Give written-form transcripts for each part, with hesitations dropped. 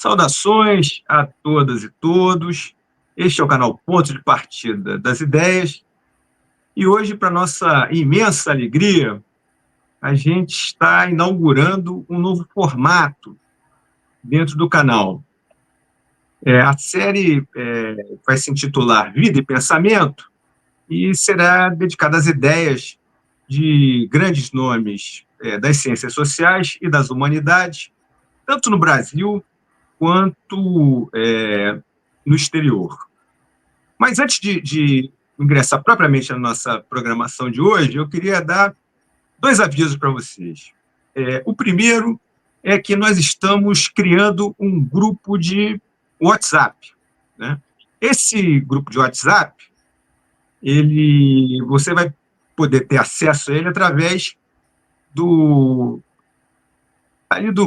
Saudações a todas e todos. Este é o canal Ponto de Partida das Ideias. E hoje, para nossa imensa alegria, a gente está inaugurando um novo formato dentro do canal. A série vai se intitular Vida e Pensamento e será dedicada às ideias de grandes nomes das ciências sociais e das humanidades, tanto no Brasil quanto no exterior. Mas antes de ingressar propriamente na nossa programação de hoje, eu queria dar dois avisos para vocês. O primeiro é que nós estamos criando um grupo de WhatsApp, né? Esse grupo de WhatsApp, você vai poder ter acesso a ele através do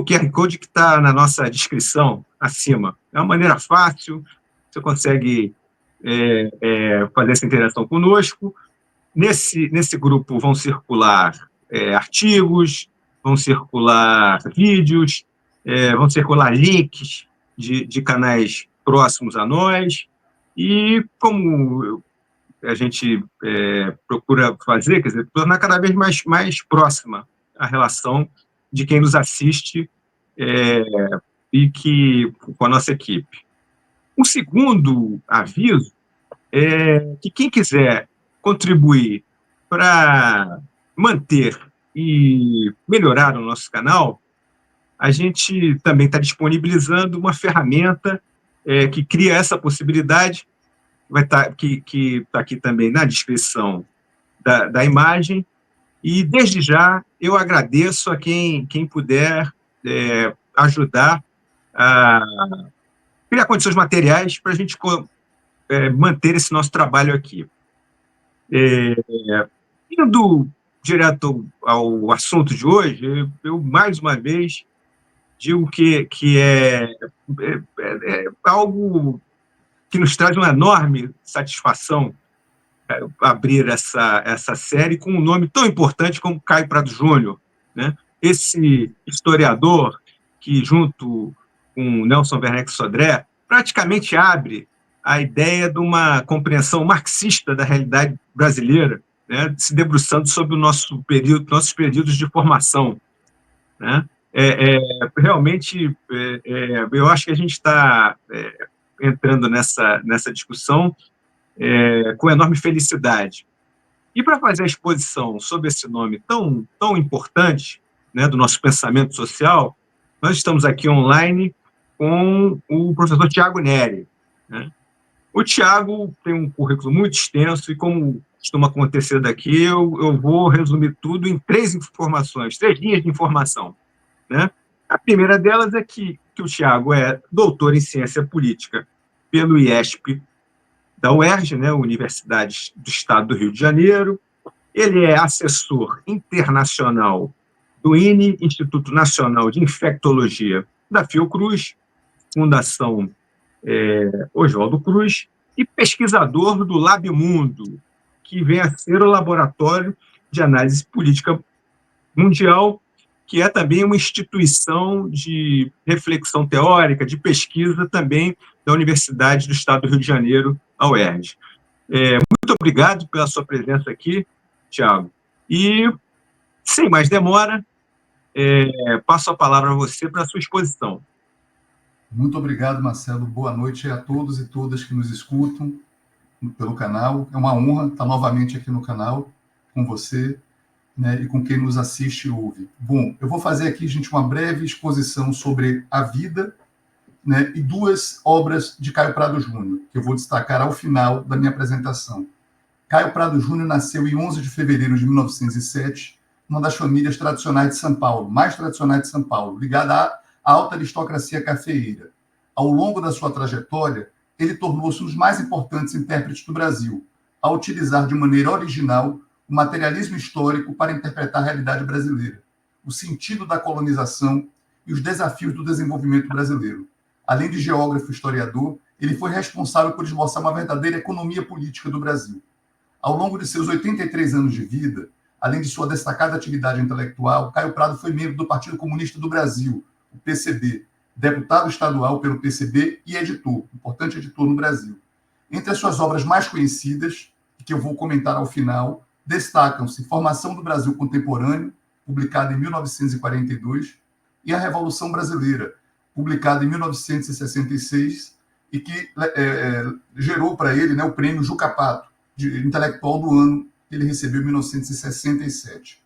QR Code que está na nossa descrição acima. É uma maneira fácil, você consegue fazer essa interação conosco. Nesse grupo vão circular artigos, vão circular vídeos, vão circular links de canais próximos a nós, e como a gente procura fazer, quer dizer, tornar cada vez mais próxima a relação de quem nos assiste com a nossa equipe. Um segundo aviso é que quem quiser contribuir para manter e melhorar o nosso canal, a gente também está disponibilizando uma ferramenta que cria essa possibilidade, que está aqui também na descrição da imagem, e desde já eu agradeço a quem puder ajudar a criar condições materiais para a gente manter esse nosso trabalho aqui. Indo direto ao assunto de hoje, eu mais uma vez digo que é algo que nos traz uma enorme satisfação abrir essa série com um nome tão importante como Caio Prado Júnior, né? Esse historiador que, junto com Nelson Werneck Sodré, praticamente abre a ideia de uma compreensão marxista da realidade brasileira, né? Se debruçando sobre nossos períodos de formação, né? Realmente, eu acho que a gente está entrando nessa discussão com enorme felicidade. E para fazer a exposição sobre esse nome tão importante, né, do nosso pensamento social, nós estamos aqui online com o professor Tiago Neri, né? O Tiago tem um currículo muito extenso e, como costuma acontecer daqui, eu vou resumir tudo em três linhas de informação, né? A primeira delas é que o Tiago é doutor em ciência política pelo IESP da UERJ, né, Universidade do Estado do Rio de Janeiro. Ele é assessor internacional do INI, Instituto Nacional de Infectologia da Fiocruz, Fundação Oswaldo Cruz, e pesquisador do LabMundo, que vem a ser o Laboratório de Análise Política Mundial, que é também uma instituição de reflexão teórica, de pesquisa também da Universidade do Estado do Rio de Janeiro, a UERJ. Muito obrigado pela sua presença aqui, Tiago. E, sem mais demora, passo a palavra a você para a sua exposição. Muito obrigado, Marcelo. Boa noite a todos e todas que nos escutam pelo canal. É uma honra estar novamente aqui no canal com você, né, e com quem nos assiste e ouve. Bom, eu vou fazer aqui, gente, uma breve exposição sobre a vida, né, e duas obras de Caio Prado Júnior, que eu vou destacar ao final da minha apresentação. Caio Prado Júnior nasceu em 11 de fevereiro de 1907, uma das famílias tradicionais de São Paulo, mais tradicionais de São Paulo, ligada à alta aristocracia cafeeira. Ao longo da sua trajetória, ele tornou-se um dos mais importantes intérpretes do Brasil, a utilizar de maneira original o materialismo histórico para interpretar a realidade brasileira, o sentido da colonização e os desafios do desenvolvimento brasileiro. Além de geógrafo e historiador, ele foi responsável por esboçar uma verdadeira economia política do Brasil. Ao longo de seus 83 anos de vida, além de sua destacada atividade intelectual, Caio Prado foi membro do Partido Comunista do Brasil, o PCB, deputado estadual pelo PCB e editor, importante editor no Brasil. Entre as suas obras mais conhecidas, que eu vou comentar ao final, destacam-se Formação do Brasil Contemporâneo, publicada em 1942, e A Revolução Brasileira, publicada em 1966, e que gerou para ele, né, o prêmio Juca Pato, de intelectual do ano, que ele recebeu em 1967.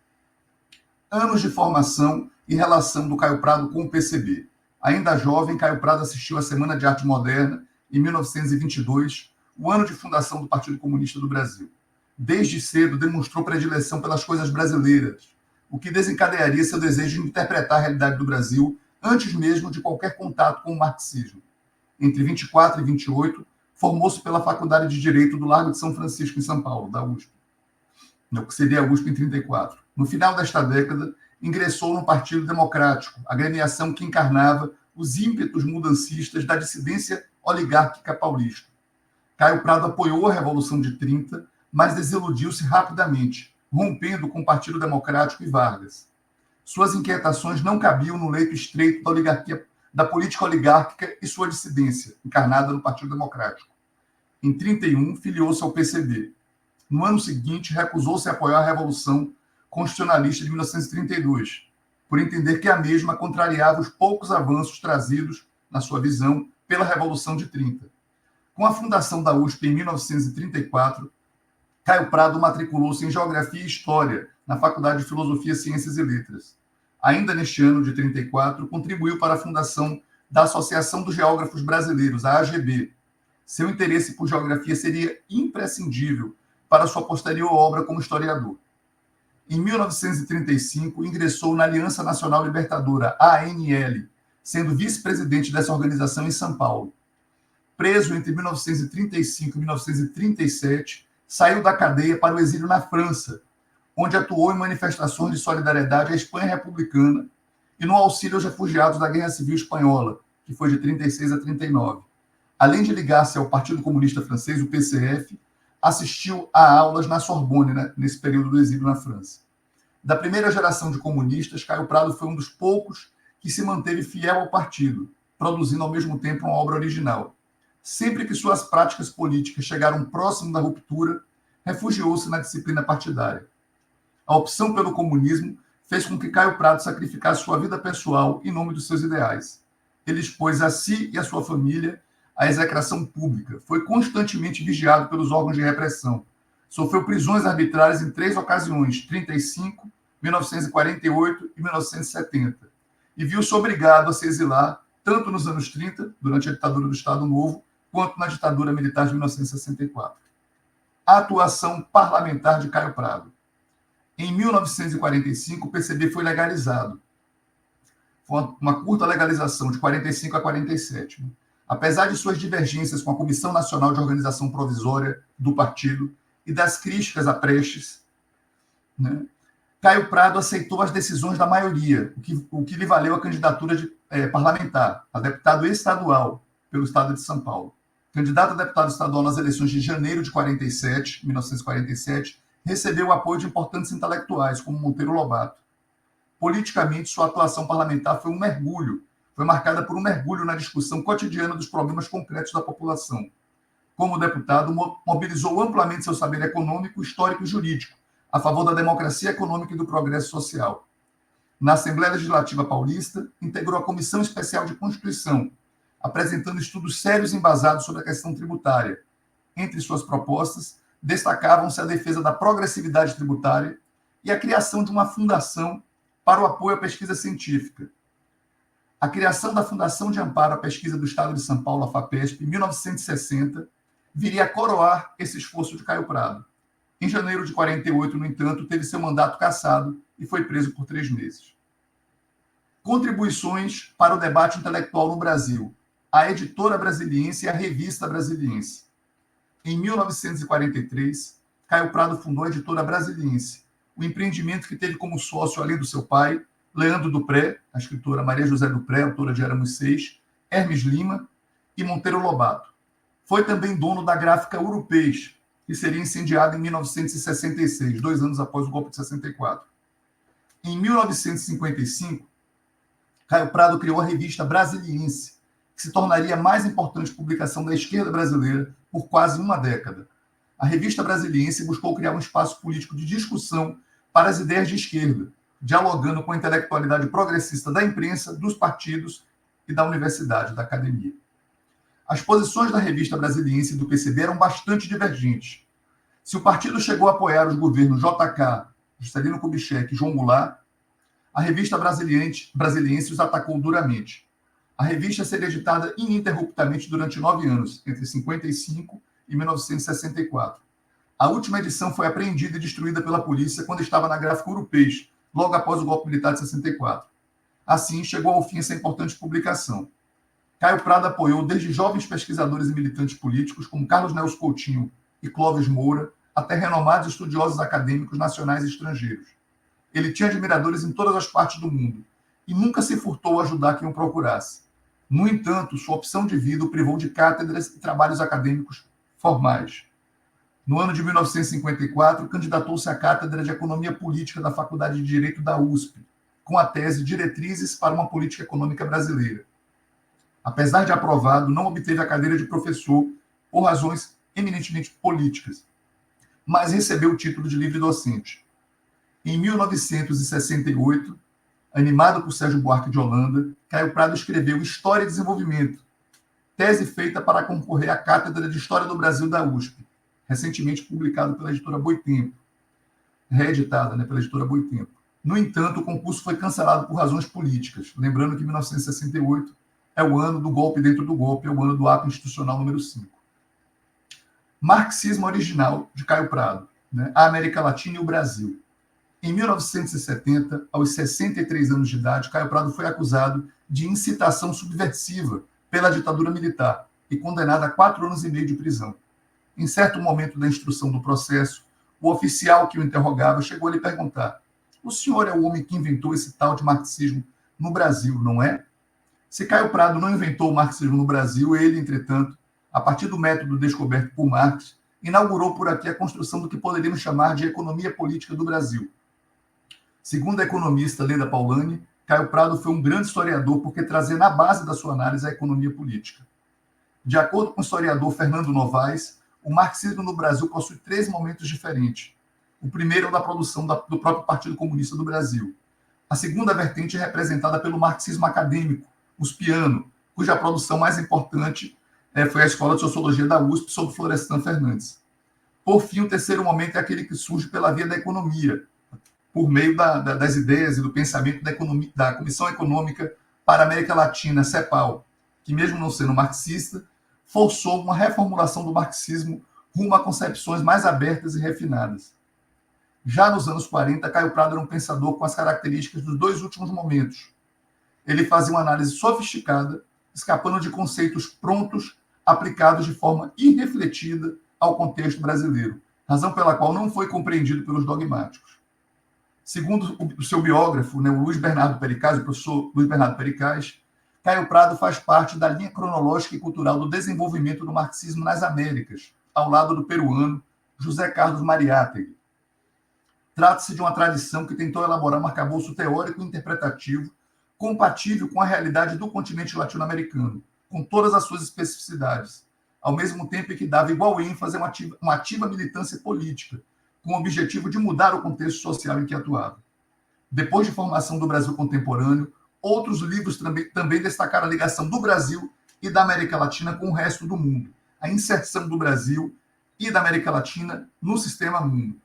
Anos de formação e relação do Caio Prado com o PCB. Ainda jovem, Caio Prado assistiu à Semana de Arte Moderna em 1922, o ano de fundação do Partido Comunista do Brasil. Desde cedo demonstrou predileção pelas coisas brasileiras, o que desencadearia seu desejo de interpretar a realidade do Brasil antes mesmo de qualquer contato com o marxismo. Entre 24 e 28, formou-se pela Faculdade de Direito do Largo de São Francisco, em São Paulo, da USP, o que seria a USP em 34. No final desta década, ingressou no Partido Democrático, agremiação que encarnava os ímpetos mudancistas da dissidência oligárquica paulista. Caio Prado apoiou a Revolução de 30, mas desiludiu-se rapidamente, rompendo com o Partido Democrático e Vargas. Suas inquietações não cabiam no leito estreito da política oligárquica e sua dissidência, encarnada no Partido Democrático. Em 31, filiou-se ao PCB. No ano seguinte, recusou-se a apoiar a Revolução Constitucionalista de 1932, por entender que a mesma contrariava os poucos avanços trazidos, na sua visão, pela Revolução de 30. Com a fundação da USP em 1934, Caio Prado matriculou-se em Geografia e História na Faculdade de Filosofia, Ciências e Letras. Ainda neste ano de 34, contribuiu para a fundação da Associação dos Geógrafos Brasileiros, a AGB. Seu interesse por geografia seria imprescindível para sua posterior obra como historiador. Em 1935, ingressou na Aliança Nacional Libertadora, ANL, sendo vice-presidente dessa organização em São Paulo. Preso entre 1935 e 1937, saiu da cadeia para o exílio na França, onde atuou em manifestações de solidariedade à Espanha republicana e no auxílio aos refugiados da Guerra Civil Espanhola, que foi de 36 a 39. Além de ligar-se ao Partido Comunista Francês, o PCF, assistiu a aulas na Sorbonne, né, nesse período do exílio na França. Da primeira geração de comunistas, Caio Prado foi um dos poucos que se manteve fiel ao partido, produzindo ao mesmo tempo uma obra original. Sempre que suas práticas políticas chegaram próximo da ruptura, refugiou-se na disciplina partidária. A opção pelo comunismo fez com que Caio Prado sacrificasse sua vida pessoal em nome dos seus ideais. Ele expôs a si e a sua família à execração pública. Foi constantemente vigiado pelos órgãos de repressão. Sofreu prisões arbitrárias em 3 ocasiões, 35, 1948 e 1970. E viu-se obrigado a se exilar, tanto nos anos 30, durante a ditadura do Estado Novo, quanto na ditadura militar de 1964. A atuação parlamentar de Caio Prado. Em 1945, o PCB foi legalizado. Foi uma curta legalização, de 45 a 47. Apesar de suas divergências com a Comissão Nacional de Organização Provisória do partido e das críticas a Prestes, né, Caio Prado aceitou as decisões da maioria, o que lhe valeu a candidatura parlamentar, a deputado estadual pelo estado de São Paulo. Candidato a deputado estadual nas eleições de janeiro de 1947, recebeu o apoio de importantes intelectuais, como Monteiro Lobato. Politicamente, sua atuação parlamentar foi marcada por um mergulho na discussão cotidiana dos problemas concretos da população. Como deputado, mobilizou amplamente seu saber econômico, histórico e jurídico a favor da democracia econômica e do progresso social. Na Assembleia Legislativa Paulista, integrou a Comissão Especial de Constituição, apresentando estudos sérios e embasados sobre a questão tributária. Entre suas propostas, destacavam-se a defesa da progressividade tributária e a criação de uma fundação para o apoio à pesquisa científica. A criação da Fundação de Amparo à Pesquisa do Estado de São Paulo, a FAPESP, em 1960, viria a coroar esse esforço de Caio Prado. Em janeiro de 48, no entanto, teve seu mandato cassado e foi preso por 3 meses. Contribuições para o debate intelectual no Brasil. A Editora Brasiliense e a Revista Brasiliense. Em 1943, Caio Prado fundou a Editora Brasiliense, o empreendimento que teve como sócio, além do seu pai, Leandro Dupré, a escritora Maria José Dupré, autora de Éramos Seis, Hermes Lima e Monteiro Lobato. Foi também dono da gráfica Urupês, que seria incendiada em 1966, 2 anos após o golpe de 64. Em 1955, Caio Prado criou a revista Brasiliense, que se tornaria a mais importante publicação da esquerda brasileira por quase uma década. A revista Brasiliense buscou criar um espaço político de discussão para as ideias de esquerda, dialogando com a intelectualidade progressista da imprensa, dos partidos e da universidade, da academia. As posições da revista Brasiliense e do PCB eram bastante divergentes. Se o partido chegou a apoiar os governos JK, Juscelino Kubitschek e João Goulart, a revista Brasiliense os atacou duramente. A revista seria editada ininterruptamente durante 9 anos, entre 55 e 1964. A última edição foi apreendida e destruída pela polícia quando estava na gráfica Urupês, logo após o golpe militar de 64. Assim, chegou ao fim essa importante publicação. Caio Prado apoiou desde jovens pesquisadores e militantes políticos, como Carlos Nelson Coutinho e Clóvis Moura, até renomados estudiosos acadêmicos nacionais e estrangeiros. Ele tinha admiradores em todas as partes do mundo e nunca se furtou a ajudar quem o procurasse. No entanto, sua opção de vida o privou de cátedras e trabalhos acadêmicos formais. No ano de 1954, candidatou-se à cátedra de Economia Política da Faculdade de Direito da USP, com a tese Diretrizes para uma Política Econômica Brasileira. Apesar de aprovado, não obteve a cadeira de professor por razões eminentemente políticas, mas recebeu o título de livre docente. Em 1968, animado por Sérgio Buarque de Holanda, Caio Prado escreveu História e Desenvolvimento, tese feita para concorrer à Cátedra de História do Brasil da USP, recentemente publicado pela editora Boitempo, reeditada pela editora Boitempo. No entanto, o concurso foi cancelado por razões políticas, lembrando que 1968 é o ano do golpe dentro do golpe, é o ano do ato institucional número 5. Marxismo original de Caio Prado, a América Latina e o Brasil. Em 1970, aos 63 anos de idade, Caio Prado foi acusado de incitação subversiva pela ditadura militar e condenado a 4 anos e meio de prisão. Em certo momento da instrução do processo, o oficial que o interrogava chegou a lhe perguntar: o senhor é o homem que inventou esse tal de marxismo no Brasil, não é? Se Caio Prado não inventou o marxismo no Brasil, ele, entretanto, a partir do método descoberto por Marx, inaugurou por aqui a construção do que poderíamos chamar de economia política do Brasil. Segundo a economista Leda Paulani, Caio Prado foi um grande historiador porque trazia na base da sua análise a economia política. De acordo com o historiador Fernando Novaes, o marxismo no Brasil possui 3 momentos diferentes. O primeiro é o da produção do próprio Partido Comunista do Brasil. A segunda vertente é representada pelo marxismo acadêmico, uspiano, cuja produção mais importante foi a Escola de Sociologia da USP, sob Florestan Fernandes. Por fim, o terceiro momento é aquele que surge pela via da economia, por meio das ideias e do pensamento da Comissão Econômica para a América Latina, CEPAL, que, mesmo não sendo marxista, forçou uma reformulação do marxismo rumo a concepções mais abertas e refinadas. Já nos anos 40, Caio Prado era um pensador com as características dos 2 últimos momentos. Ele fazia uma análise sofisticada, escapando de conceitos prontos, aplicados de forma irrefletida ao contexto brasileiro, razão pela qual não foi compreendido pelos dogmáticos. Segundo o seu biógrafo, o Luiz Bernardo Pericaz, o professor Luiz Bernardo Pericaz, Caio Prado faz parte da linha cronológica e cultural do desenvolvimento do marxismo nas Américas, ao lado do peruano José Carlos Mariátegui. Trata-se de uma tradição que tentou elaborar um arcabouço teórico e interpretativo compatível com a realidade do continente latino-americano, com todas as suas especificidades, ao mesmo tempo em que dava igual ênfase a uma ativa militância política, com o objetivo de mudar o contexto social em que atuava. Depois de formação do Brasil contemporâneo, outros livros também destacaram a ligação do Brasil e da América Latina com o resto do mundo, a inserção do Brasil e da América Latina no sistema mundo.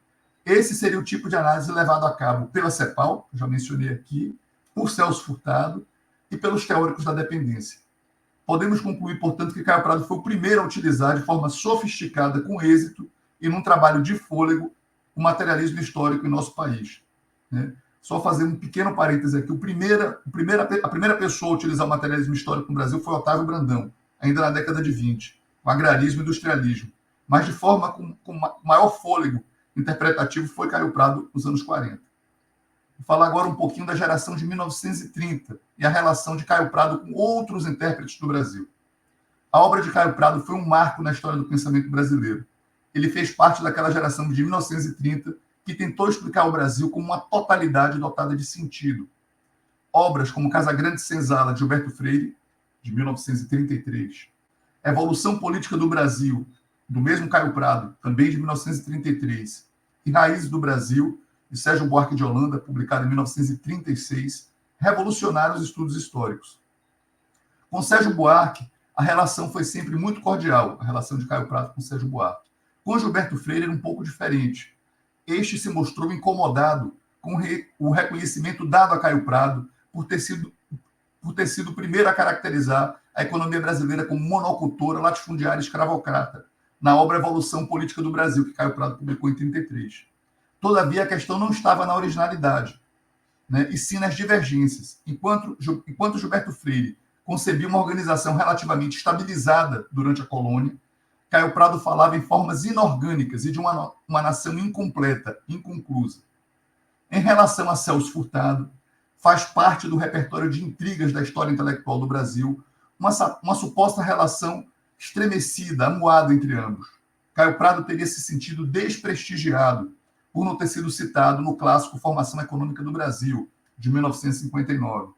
Esse seria o tipo de análise levado a cabo pela CEPAL, que já mencionei aqui, por Celso Furtado e pelos teóricos da dependência. Podemos concluir, portanto, que Caio Prado foi o primeiro a utilizar de forma sofisticada, com êxito e num trabalho de fôlego, o materialismo histórico em nosso país. Só fazer um pequeno parêntese aqui, a primeira pessoa a utilizar o materialismo histórico no Brasil foi Otávio Brandão, ainda na década de 20, o agrarismo e industrialismo. Mas de forma com maior fôlego interpretativo foi Caio Prado nos anos 40. Vou falar agora um pouquinho da geração de 1930 e a relação de Caio Prado com outros intérpretes do Brasil. A obra de Caio Prado foi um marco na história do pensamento brasileiro. Ele fez parte daquela geração de 1930 que tentou explicar o Brasil como uma totalidade dotada de sentido. obras como Casa Grande Senzala, de Gilberto Freire, de 1933, Evolução Política do Brasil, do mesmo Caio Prado, também de 1933, e Raízes do Brasil, de Sérgio Buarque de Holanda, publicado em 1936, revolucionaram os estudos históricos. Com Sérgio Buarque, a relação foi sempre muito cordial, a relação de Caio Prado com Sérgio Buarque. Com Gilberto Freire era um pouco diferente. Este se mostrou incomodado com o reconhecimento dado a Caio Prado por ter sido o primeiro a caracterizar a economia brasileira como monocultora, latifundiária e escravocrata, na obra Evolução Política do Brasil, que Caio Prado publicou em 1933. Todavia, a questão não estava na originalidade, né, e sim nas divergências. Enquanto Gilberto Freire concebia uma organização relativamente estabilizada durante a colônia, Caio Prado falava em formas inorgânicas e de uma nação incompleta, inconclusa. Em relação a Celso Furtado, faz parte do repertório de intrigas da história intelectual do Brasil uma suposta relação estremecida, amuada entre ambos. Caio Prado teria se sentido desprestigiado por não ter sido citado no clássico Formação Econômica do Brasil, de 1959.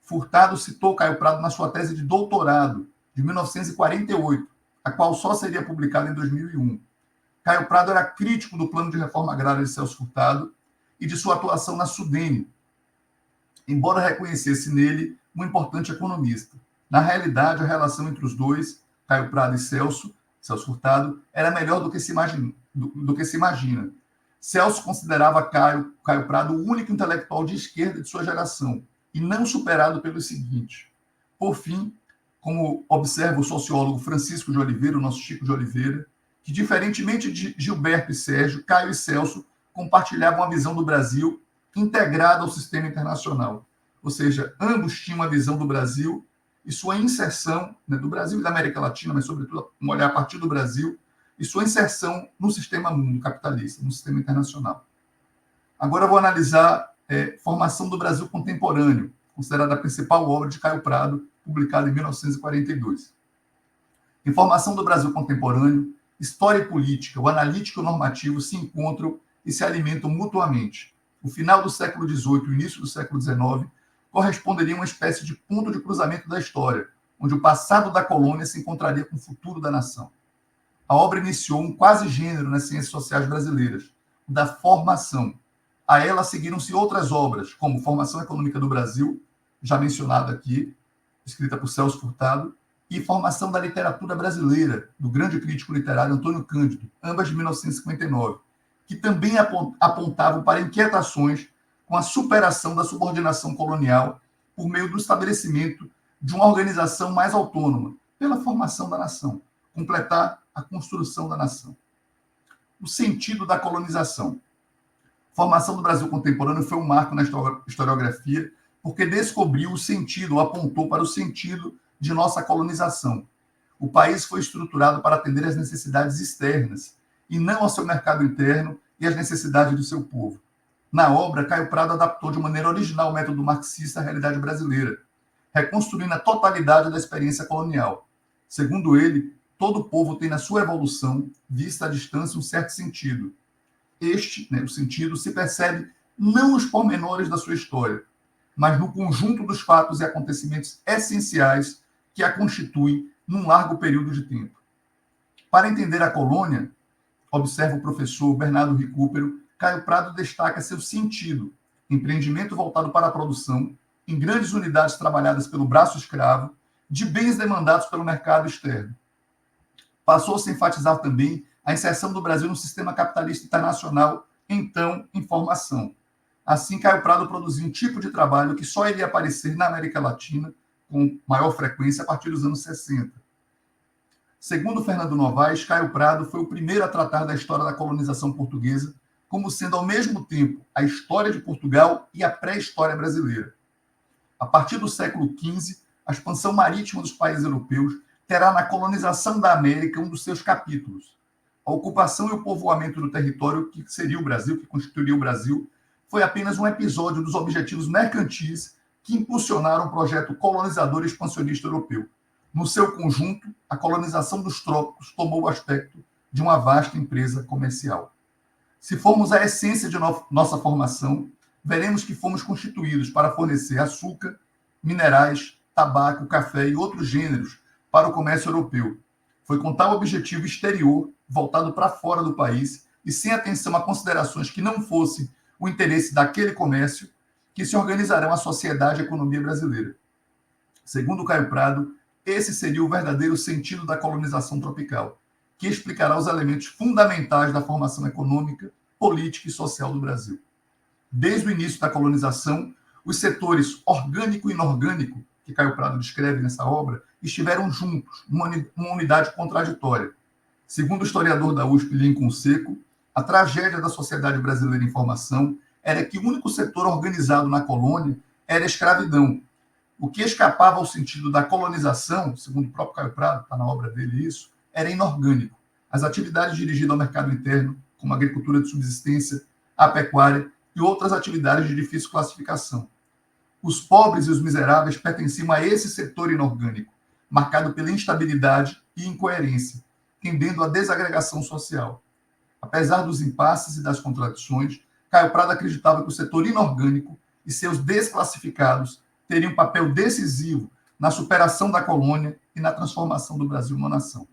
Furtado citou Caio Prado na sua tese de doutorado, de 1948, a qual só seria publicada em 2001. Caio Prado era crítico do plano de reforma agrária de Celso Furtado e de sua atuação na Sudene, embora reconhecesse nele um importante economista. Na realidade, a relação entre os dois, Caio Prado e Celso Furtado, era melhor do que se imagina. Celso considerava Caio Prado o único intelectual de esquerda de sua geração, e não superado pelo seguinte. Por fim, como observa o sociólogo Francisco de Oliveira, o nosso Chico de Oliveira, que, diferentemente de Gilberto e Sérgio, Caio e Celso compartilhavam a visão do Brasil integrada ao sistema internacional. Ou seja, ambos tinham a visão do Brasil e sua inserção, né, do Brasil e da América Latina, mas, sobretudo, um olhar a partir do Brasil, e sua inserção no sistema mundo capitalista, no sistema internacional. Agora eu vou analisar Formação do Brasil Contemporâneo, considerada a principal obra de Caio Prado, publicada em 1942. Em Formação do Brasil Contemporâneo, história e política, o analítico e o normativo se encontram e se alimentam mutuamente. O final do século XVIII e o início do século XIX corresponderia a uma espécie de ponto de cruzamento da história, onde o passado da colônia se encontraria com o futuro da nação. A obra iniciou um quase gênero nas ciências sociais brasileiras, o da formação. A ela seguiram-se outras obras, como Formação Econômica do Brasil, já mencionada aqui, escrita por Celso Furtado, e Formação da Literatura Brasileira, do grande crítico literário Antônio Cândido, ambas de 1959, que também apontavam para inquietações com a superação da subordinação colonial por meio do estabelecimento de uma organização mais autônoma, pela formação da nação, completar a construção da nação. O sentido da colonização. Formação do Brasil Contemporâneo foi um marco na historiografia, porque descobriu o sentido, ou apontou para o sentido de nossa colonização. O país foi estruturado para atender às necessidades externas, e não ao seu mercado interno e às necessidades do seu povo. Na obra, Caio Prado adaptou de maneira original o método marxista à realidade brasileira, reconstruindo a totalidade da experiência colonial. Segundo ele, todo povo tem na sua evolução, vista à distância, um certo sentido. Este, o sentido, se percebe não nos pormenores da sua história, mas no conjunto dos fatos e acontecimentos essenciais que a constituem num largo período de tempo. Para entender a colônia, observa o professor Bernardo Recupero, Caio Prado destaca seu sentido, empreendimento voltado para a produção, em grandes unidades trabalhadas pelo braço escravo, de bens demandados pelo mercado externo. Passou-se a enfatizar também a inserção do Brasil no sistema capitalista internacional, então em formação. Assim, Caio Prado produziu um tipo de trabalho que só iria aparecer na América Latina com maior frequência a partir dos anos 60. Segundo Fernando Novaes, Caio Prado foi o primeiro a tratar da história da colonização portuguesa como sendo, ao mesmo tempo, a história de Portugal e a pré-história brasileira. A partir do século XV, a expansão marítima dos países europeus terá na colonização da América um dos seus capítulos. A ocupação e o povoamento do território que seria o Brasil, que constituiria o Brasil, foi apenas um episódio dos objetivos mercantis que impulsionaram o projeto colonizador e expansionista europeu. No seu conjunto, a colonização dos trópicos tomou o aspecto de uma vasta empresa comercial. Se formos à essência de nossa formação, veremos que fomos constituídos para fornecer açúcar, minerais, tabaco, café e outros gêneros para o comércio europeu. Foi com tal objetivo exterior, voltado para fora do país e sem atenção a considerações que não fossem o interesse daquele comércio, que se organizarão a sociedade e a economia brasileira. Segundo Caio Prado, esse seria o verdadeiro sentido da colonização tropical, que explicará os elementos fundamentais da formação econômica, política e social do Brasil. Desde o início da colonização, os setores orgânico e inorgânico, que Caio Prado descreve nessa obra, estiveram juntos, numa unidade contraditória. Segundo o historiador da USP, Lincoln Seco, a tragédia da sociedade brasileira em formação era que o único setor organizado na colônia era a escravidão. O que escapava ao sentido da colonização, segundo o próprio Caio Prado, está na obra dele isso, era inorgânico. As atividades dirigidas ao mercado interno, como a agricultura de subsistência, a pecuária e outras atividades de difícil classificação. Os pobres e os miseráveis pertenciam a esse setor inorgânico, marcado pela instabilidade e incoerência, tendendo à desagregação social. Apesar dos impasses e das contradições, Caio Prado acreditava que o setor inorgânico e seus desclassificados teriam um papel decisivo na superação da colônia e na transformação do Brasil numa nação.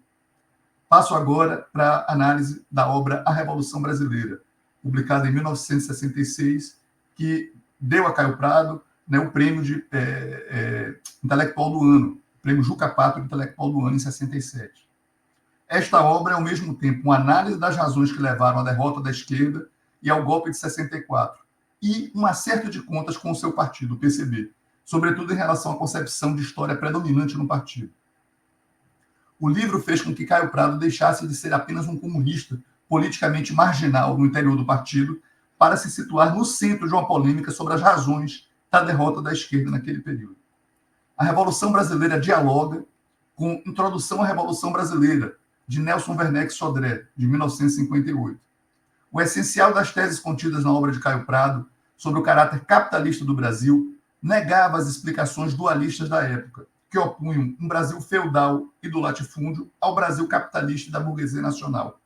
Passo agora para a análise da obra A Revolução Brasileira, publicada em 1966, que deu a Caio Prado, né, o prêmio de intelectual do ano, o prêmio Juca Pato de intelectual do ano em 67. Esta obra é, ao mesmo tempo, uma análise das razões que levaram à derrota da esquerda e ao golpe de 64, e um acerto de contas com o seu partido, o PCB, sobretudo em relação à concepção de história predominante no partido. O livro fez com que Caio Prado deixasse de ser apenas um comunista politicamente marginal no interior do partido para se situar no centro de uma polêmica sobre as razões da derrota da esquerda naquele período. A Revolução Brasileira dialoga com Introdução à Revolução Brasileira, de Nelson Werneck Sodré, de 1958. O essencial das teses contidas na obra de Caio Prado sobre o caráter capitalista do Brasil negava as explicações dualistas da época, que opunham um Brasil feudal e do latifúndio ao Brasil capitalista e da burguesia nacional.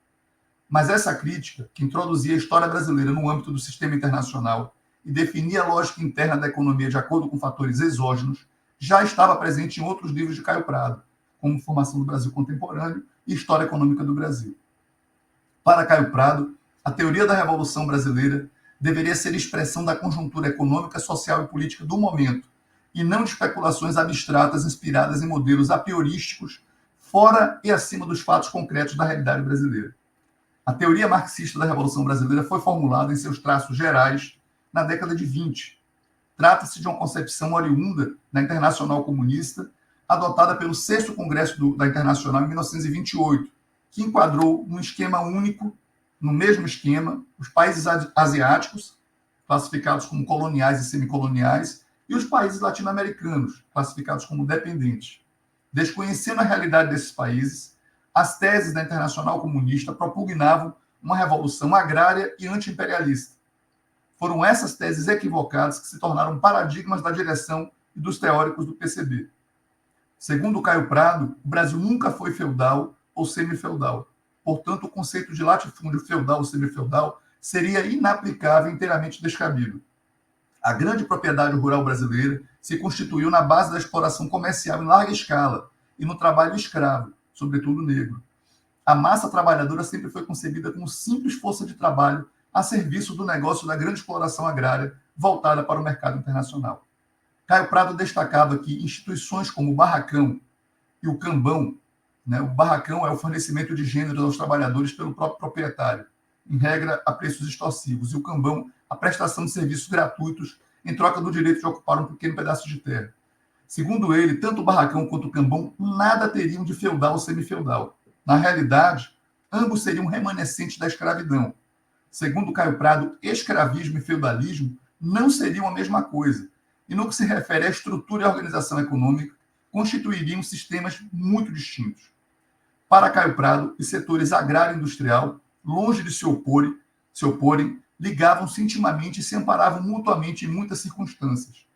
Mas essa crítica, que introduzia a história brasileira no âmbito do sistema internacional e definia a lógica interna da economia de acordo com fatores exógenos, já estava presente em outros livros de Caio Prado, como Formação do Brasil Contemporâneo e História Econômica do Brasil. Para Caio Prado, a teoria da Revolução Brasileira deveria ser expressão da conjuntura econômica, social e política do momento, e não de especulações abstratas inspiradas em modelos a priorísticos fora e acima dos fatos concretos da realidade brasileira. A teoria marxista da Revolução Brasileira foi formulada em seus traços gerais na década de 20. Trata-se de uma concepção oriunda da Internacional Comunista, adotada pelo 6º Congresso da Internacional em 1928, que enquadrou num esquema único, no mesmo esquema, os países asiáticos, classificados como coloniais e semicoloniais, e os países latino-americanos, classificados como dependentes. Desconhecendo a realidade desses países, as teses da Internacional Comunista propugnavam uma revolução agrária e anti-imperialista. Foram essas teses equivocadas que se tornaram paradigmas da direção e dos teóricos do PCB. Segundo Caio Prado, o Brasil nunca foi feudal ou semifeudal. Portanto, o conceito de latifúndio feudal ou semifeudal seria inaplicável e inteiramente descabido. A grande propriedade rural brasileira se constituiu na base da exploração comercial em larga escala e no trabalho escravo, sobretudo negro. A massa trabalhadora sempre foi concebida como simples força de trabalho a serviço do negócio da grande exploração agrária voltada para o mercado internacional. Caio Prado destacava que instituições como o barracão e o cambão, né, o barracão é o fornecimento de gêneros aos trabalhadores pelo próprio proprietário, em regra a preços extorsivos, e o cambão a prestação de serviços gratuitos em troca do direito de ocupar um pequeno pedaço de terra. Segundo ele, tanto o barracão quanto o cambão nada teriam de feudal ou semifeudal. Na realidade, ambos seriam remanescentes da escravidão. Segundo Caio Prado, escravismo e feudalismo não seriam a mesma coisa, e no que se refere à estrutura e à organização econômica, constituiriam sistemas muito distintos. Para Caio Prado, os setores agrário e industrial, longe de se oporem, ligavam-se intimamente e se amparavam mutuamente em muitas circunstâncias.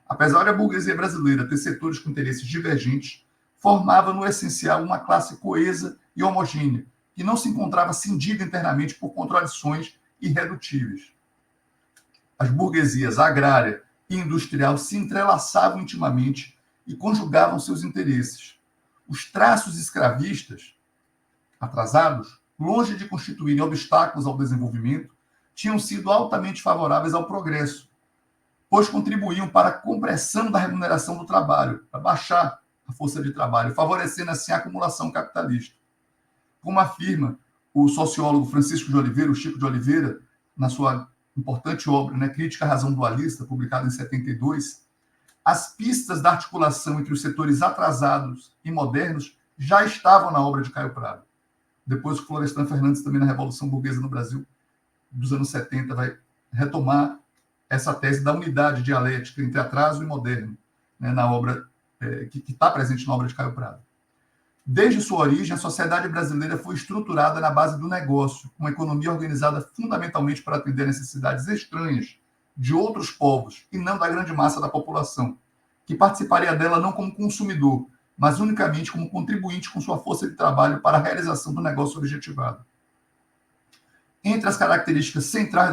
Apesar da burguesia brasileira ter setores com interesses divergentes, formava no essencial uma classe coesa e homogênea, que não se encontrava cindida internamente por contradições irredutíveis. as burguesias agrária e industrial se entrelaçavam intimamente e conjugavam seus interesses. Os traços escravistas, atrasados, longe de constituírem obstáculos ao desenvolvimento, tinham sido altamente favoráveis ao progresso, pois contribuíam para a compressão da remuneração do trabalho, para baixar a força de trabalho, favorecendo assim a acumulação capitalista. Como afirma o sociólogo Francisco de Oliveira, o Chico de Oliveira, na sua importante obra, né, Crítica à Razão Dualista, publicada em 72, as pistas da articulação entre os setores atrasados e modernos já estavam na obra de Caio Prado. Depois o Florestan Fernandes, também na Revolução Burguesa no Brasil, dos anos 70, vai retomar essa tese da unidade dialética entre atraso e moderno, né, na obra que está presente na obra de Caio Prado. Desde sua origem, a sociedade brasileira foi estruturada na base do negócio, uma economia organizada fundamentalmente para atender necessidades estranhas de outros povos e não da grande massa da população, que participaria dela não como consumidor, mas unicamente como contribuinte com sua força de trabalho para a realização do negócio objetivado. Entre as características centrais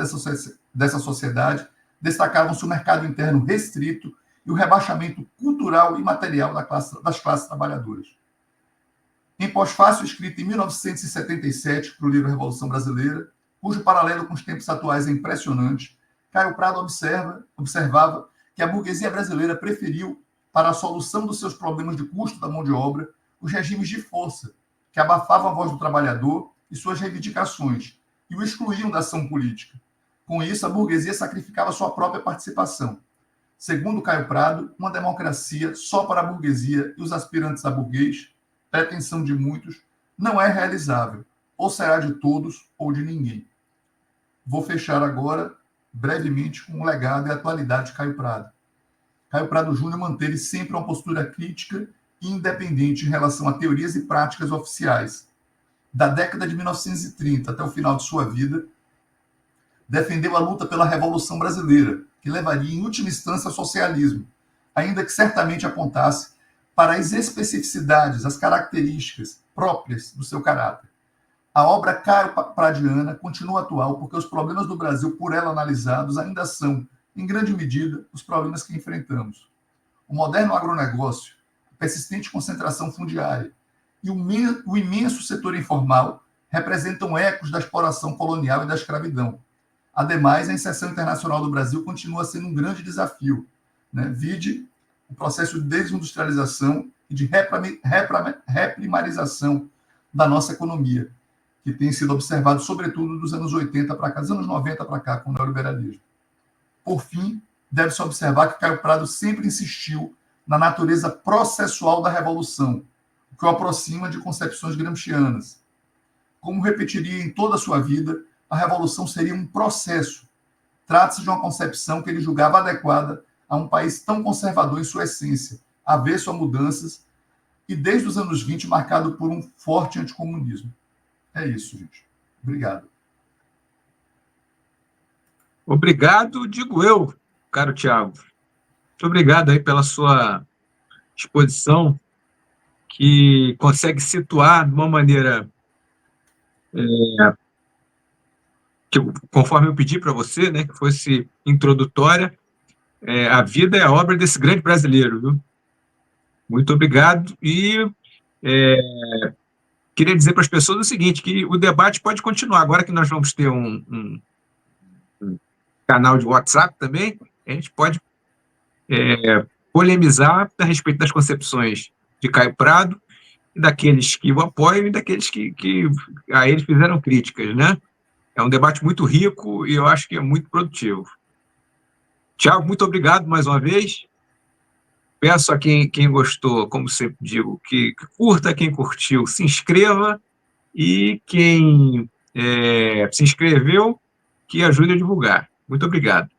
dessa sociedade, destacavam-se o mercado interno restrito e o rebaixamento cultural e material das classes trabalhadoras. Em pós-fácil, escrito em 1977 para o livro Revolução Brasileira, cujo paralelo com os tempos atuais é impressionante, Caio Prado observava que a burguesia brasileira preferiu, para a solução dos seus problemas de custo da mão de obra, os regimes de força, que abafavam a voz do trabalhador e suas reivindicações, e o excluíam da ação política. Com isso, a burguesia sacrificava sua própria participação. Segundo Caio Prado, uma democracia só para a burguesia e os aspirantes a burguês, pretensão de muitos, não é realizável, ou será de todos ou de ninguém. Vou fechar agora, brevemente, com o legado e a atualidade de Caio Prado. Caio Prado Júnior manteve sempre uma postura crítica e independente em relação a teorias e práticas oficiais. Da década de 1930 até o final de sua vida, defendeu a luta pela Revolução Brasileira, que levaria em última instância ao socialismo, ainda que certamente apontasse para as especificidades, as características próprias do seu caráter. A obra Caio Pradiana continua atual porque os problemas do Brasil, por ela analisados, ainda são, em grande medida, os problemas que enfrentamos. O moderno agronegócio, a persistente concentração fundiária e o imenso setor informal representam ecos da exploração colonial e da escravidão. Ademais, a inserção internacional do Brasil continua sendo um grande desafio, né? Vide o processo de desindustrialização e de reprimarização da nossa economia, que tem sido observado, sobretudo, dos anos 80 para cá, dos anos 90 para cá, com o neoliberalismo. Por fim, deve-se observar que Caio Prado sempre insistiu na natureza processual da revolução, o que o aproxima de concepções gramscianas. Como repetiria em toda a sua vida, a revolução seria um processo. Trata-se de uma concepção que ele julgava adequada a um país tão conservador em sua essência, avesso a mudanças, e desde os anos 20 marcado por um forte anticomunismo. É isso, gente. Obrigado. Obrigado, digo eu, caro Tiago. Muito obrigado aí pela sua exposição, que consegue situar de uma maneira que, conforme eu pedi para você, né, que fosse introdutória, a vida é a obra desse grande brasileiro, viu? Muito obrigado. E queria dizer para as pessoas o seguinte, que o debate pode continuar. Agora que nós vamos ter um canal de WhatsApp também, a gente pode polemizar a respeito das concepções de Caio Prado, e daqueles que o apoiam e daqueles que a eles fizeram críticas, né? É um debate muito rico e eu acho que é muito produtivo. Tiago, muito obrigado mais uma vez. Peço a quem gostou, como sempre digo, que curta, quem curtiu, se inscreva, e quem se inscreveu, que ajude a divulgar. Muito obrigado.